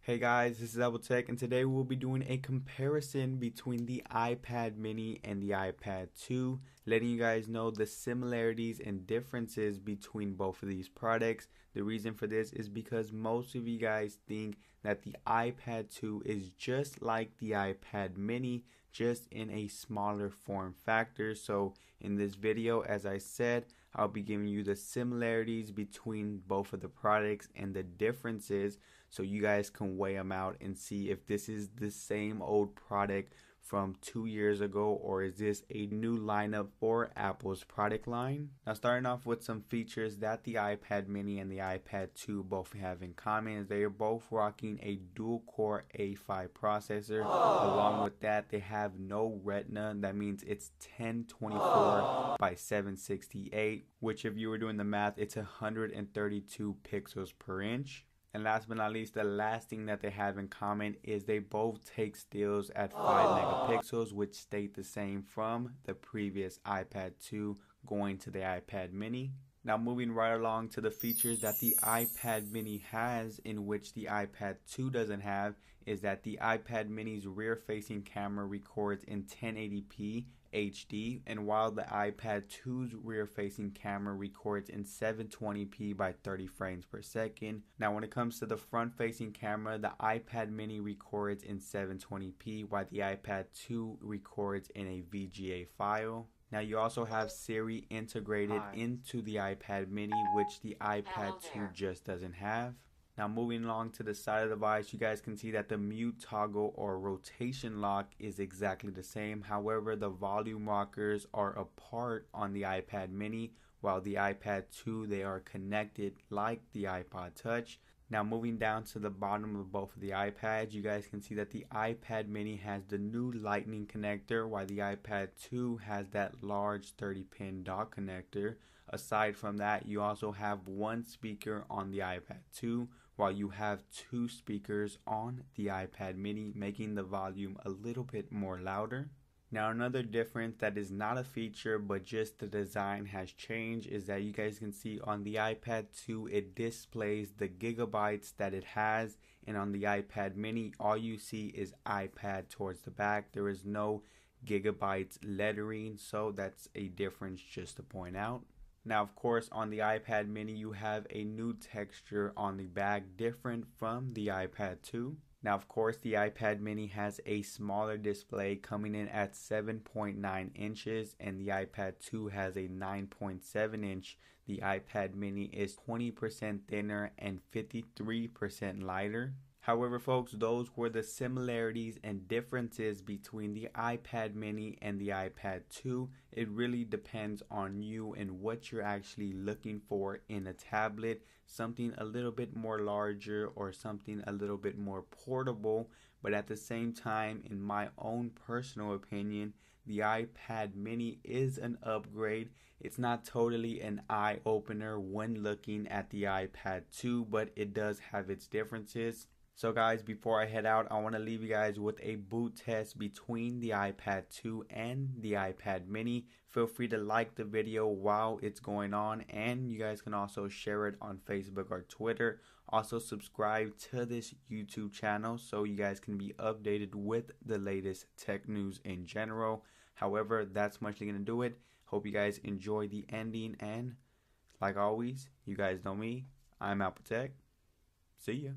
Hey guys, this is Tech, and today we'll be doing a comparison between the iPad mini and the iPad 2, letting you guys know the similarities and differences between both of these products. The reason for this is because most of you guys think that the iPad 2 is just like the iPad mini, just in a smaller form factor. So in this video, as I said, I'll be giving you the similarities between both of the products and the differences, so you guys can weigh them out and see if this is the same old product from 2 years ago, or is this a new lineup for Apple's product line. Now, starting off with some features that the iPad mini and the iPad 2 both have in common is they are both rocking a dual core A5 processor. Along with that, they have no retina. That means it's 1024 by 768, which if you were doing the math, it's 132 pixels per inch. And last but not least, the last thing that they have in common is they both take stills at 5 megapixels, which stayed the same from the previous iPad 2 going to the iPad mini. Now, moving right along to the features that the iPad mini has, in which the iPad 2 doesn't have, is that the iPad mini's rear-facing camera records in 1080p HD, and while the iPad 2's rear-facing camera records in 720p by 30 frames per second. Now, when it comes to the front-facing camera, the iPad mini records in 720p, while the iPad 2 records in a VGA file. Now, you also have Siri integrated into the iPad mini, which the iPad 2 just doesn't have. Now, moving along to the side of the device, you guys can see that the mute toggle or rotation lock is exactly the same. However, the volume rockers are apart on the iPad mini, while the iPad 2, they are connected like the iPod Touch. Now, moving down to the bottom of both of the iPads, you guys can see that the iPad mini has the new Lightning connector, while the iPad 2 has that large 30-pin dock connector. Aside from that, you also have one speaker on the iPad 2, while you have two speakers on the iPad mini, making the volume a little bit more louder. Now, another difference that is not a feature but just the design has changed is that you guys can see on the iPad 2 it displays the gigabytes that it has, and on the iPad mini all you see is iPad towards the back. There is no gigabytes lettering, so that's a difference just to point out. Now, of course, on the iPad mini you have a new texture on the back, different from the iPad 2. Now, of course, the iPad mini has a smaller display coming in at 7.9 inches, and the iPad 2 has a 9.7 inch. The iPad mini is 20% thinner and 53% lighter. However, folks, those were the similarities and differences between the iPad mini and the iPad 2. It really depends on you and what you're actually looking for in a tablet. Something a little bit more larger or something a little bit more portable. But at the same time, in my own personal opinion, the iPad mini is an upgrade. It's not totally an eye-opener when looking at the iPad 2, but it does have its differences. So guys, before I head out, I want to leave you guys with a boot test between the iPad 2 and the iPad mini. Feel free to like the video while it's going on, and you guys can also share it on Facebook or Twitter. Also subscribe to this YouTube channel so you guys can be updated with the latest tech news in general. However, that's mostly going to do it. Hope you guys enjoy the ending, and like always, you guys know me. I'm Tech. See ya.